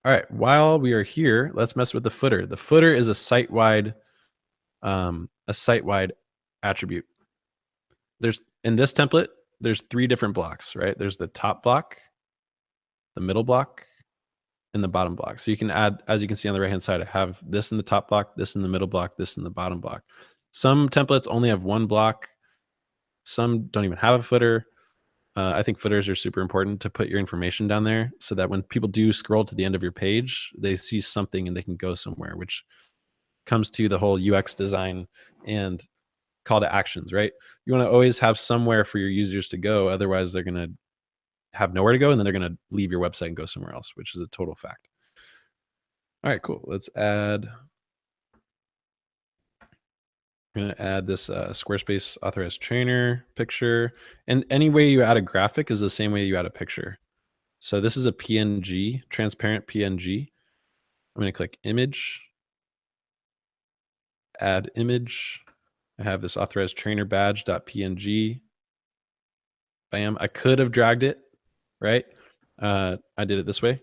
All right, while we are here, let's mess with the footer. The footer is a site-wide attribute. There's in this template, there's 3 different blocks, right? There's the top block, the middle block, and the bottom block. So you can add, as you can see on the right-hand side, I have this in the top block, this in the middle block, this in the bottom block. Some templates only have 1 block, some don't even have a footer. I think footers are super important to put your information down there so that when people do scroll to the end of your page, they see something and they can go somewhere, which comes to the whole UX design and call to actions, right? You want to always have somewhere for your users to go. Otherwise, they're going to have nowhere to go and then they're going to leave your website and go somewhere else, which is a total fact. All right, cool. Let's add. I'm going to add this Squarespace authorized trainer picture. And any way you add a graphic is the same way you add a picture. So this is a PNG, transparent PNG. I'm going to click image, add image. I have this authorized trainer badge.png. Bam. I could have dragged it, right? I did it this way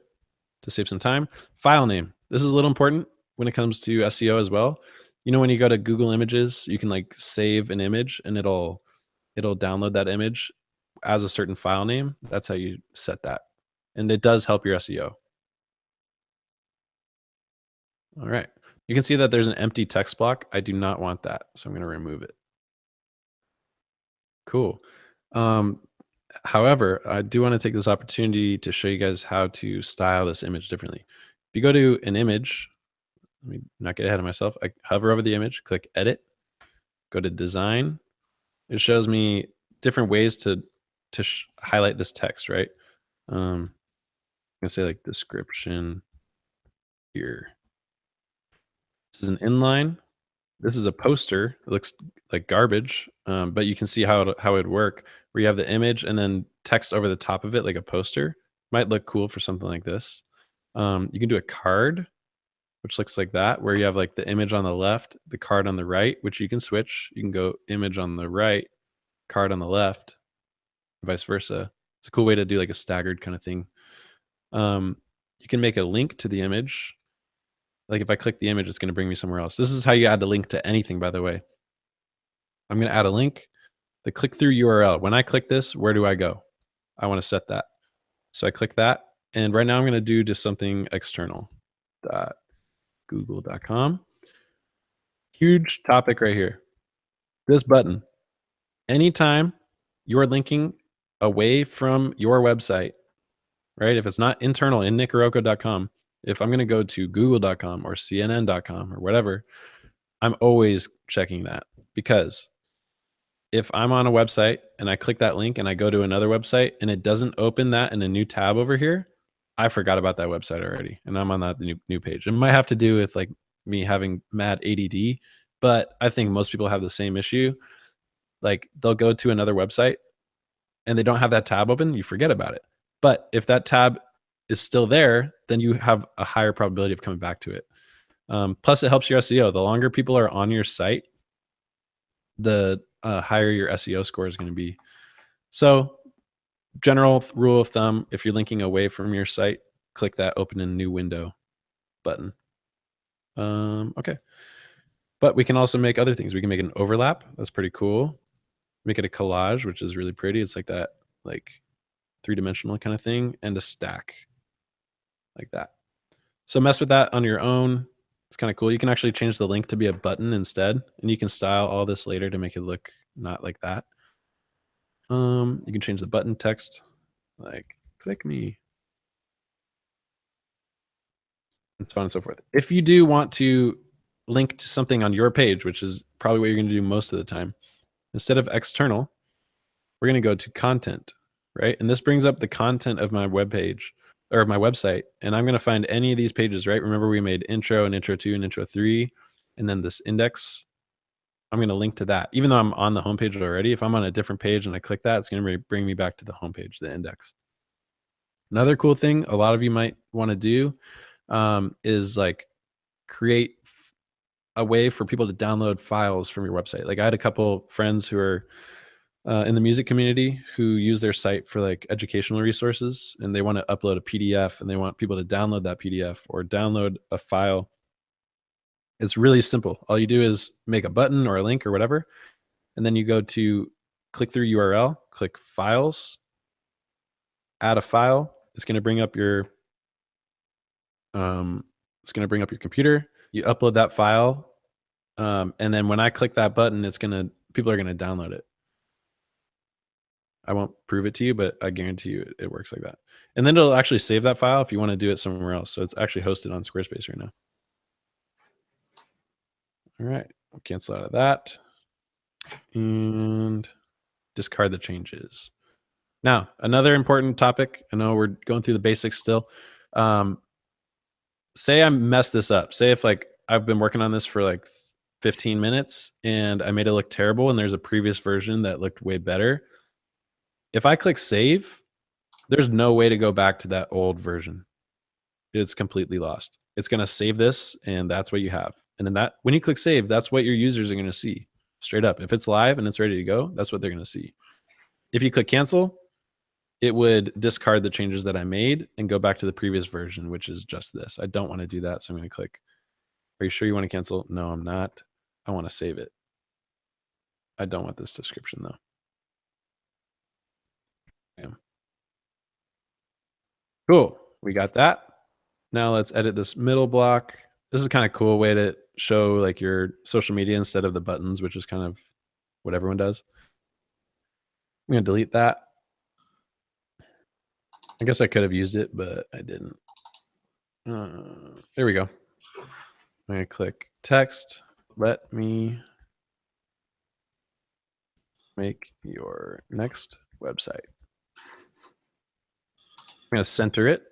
to save some time. File name. This is a little important when it comes to SEO as well. You know, when you go to Google Images, you can like save an image and it'll download that image as a certain file name. That's how you set that. And it does help your SEO. All right. You can see that there's an empty text block. I do not want that, so I'm going to remove it. Cool. Um, However, I do want to take this opportunity to show you guys how to style this image differently. If you go to an image, let me not get ahead of myself. I hover over the image, click edit, go to design. It shows me different ways to highlight this text, right? I'm gonna say like description here. This is an inline. This is a poster. It looks like garbage, but you can see how it would work, where you have the image and then text over the top of it like a poster. Might look cool for something like this. You can do a card, which looks like that, where you have like the image on the left, the card on the right, which you can switch. You can go image on the right, card on the left, vice versa. It's a cool way to do like a staggered kind of thing. You can make a link to the image. Like if I click the image, it's going to bring me somewhere else. This is how you add a link to anything, by the way. I'm going to add a link, the click through URL. When I click this, where do I go? I want to set that. So I click that. And right now I'm going to do just something external. Google.com. Huge topic right here. This button. Anytime you're linking away from your website, right? If it's not internal in nickoroco.com, if I'm going to go to google.com or cnn.com or whatever, I'm always checking that, because if I'm on a website and I click that link and I go to another website and it doesn't open that in a new tab over here, I forgot about that website already and I'm on that new page. It might have to do with like me having mad ADD, but I think most people have the same issue. Like they'll go to another website and they don't have that tab open, you forget about it. But if that tab is still there, then you have a higher probability of coming back to it. Plus, it helps your SEO. The longer people are on your site, the higher your SEO score is going to be. So, general rule of thumb: if you're linking away from your site, click that "Open a New Window" button. Okay, but we can also make other things. We can make an overlap. That's pretty cool. Make it a collage, which is really pretty. It's like that, like three-dimensional kind of thing, and a stack like that. So mess with that on your own. It's kind of cool. You can actually change the link to be a button instead, and you can style all this later to make it look not like that. You can change the button text, like click me, and so on and so forth. If you do want to link to something on your page, which is probably what you're going to do most of the time, instead of external, we're going to go to content, right? And this brings up the content of my web page or my website. And I'm going to find any of these pages, right? Remember we made intro and intro 2 and intro 3, and then this index. I'm going to link to that. Even though I'm on the homepage already, if I'm on a different page and I click that, it's going to bring me back to the homepage, the index. Another cool thing a lot of you might want to do is like create a way for people to download files from your website. Like I had a couple friends who are in the music community who use their site for like educational resources, and they want to upload a PDF and they want people to download that PDF or download a file. It's really simple. All you do is make a button or a link or whatever, and then you go to click through URL, click files, add a file. It's going to bring up your computer. You upload that file, and then when I click that button, people are gonna download it. I won't prove it to you, but I guarantee you it works like that. And then it'll actually save that file if you want to do it somewhere else. So it's actually hosted on Squarespace right now. All right, we'll cancel out of that and discard the changes. Now, another important topic. I know we're going through the basics still. Um, Say I mess this up. Say if like I've been working on this for like 15 minutes and I made it look terrible and there's a previous version that looked way better. If I click save, there's no way to go back to that old version. It's completely lost. It's going to save this and that's what you have. And then that when you click save, that's what your users are going to see straight up. If it's live and it's ready to go, that's what they're going to see. If you click cancel, it would discard the changes that I made and go back to the previous version, which is just this. I don't want to do that. So I'm going to click, are you sure you want to cancel? No, I'm not. I want to save it. I don't want this description though. Bam. Cool. We got that. Now let's edit this middle block. This is kind of cool way to show like your social media instead of the buttons, which is kind of what everyone does. I'm going to delete that. I guess I could have used it, but I didn't. There we go. I'm going to click text. Let me make your next website. I'm going to center it.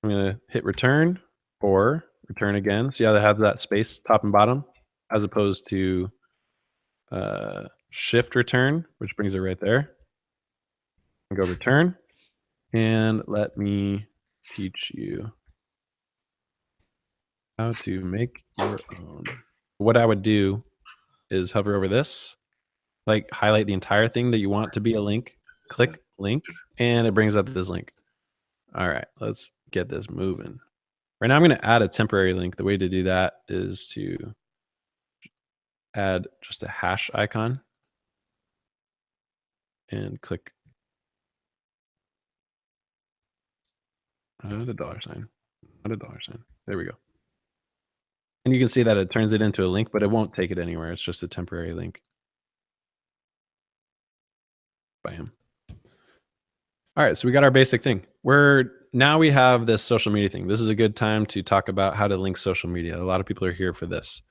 I'm going to hit return or return again. See how they have that space top and bottom as opposed to shift return, which brings it right there. And go return and let me teach you how to make your own. What I would do is hover over this, like highlight the entire thing that you want to be a link, click link, and it brings up this link. All right, let's get this moving. Right now I'm going to add a temporary link. The way to do that is to add just a hash icon and click the dollar sign, not a dollar sign. There we go. And you can see that it turns it into a link, but it won't take it anywhere. It's just a temporary link. Bam. All right, so we got our basic thing. Now we have this social media thing. This is a good time to talk about how to link social media. A lot of people are here for this.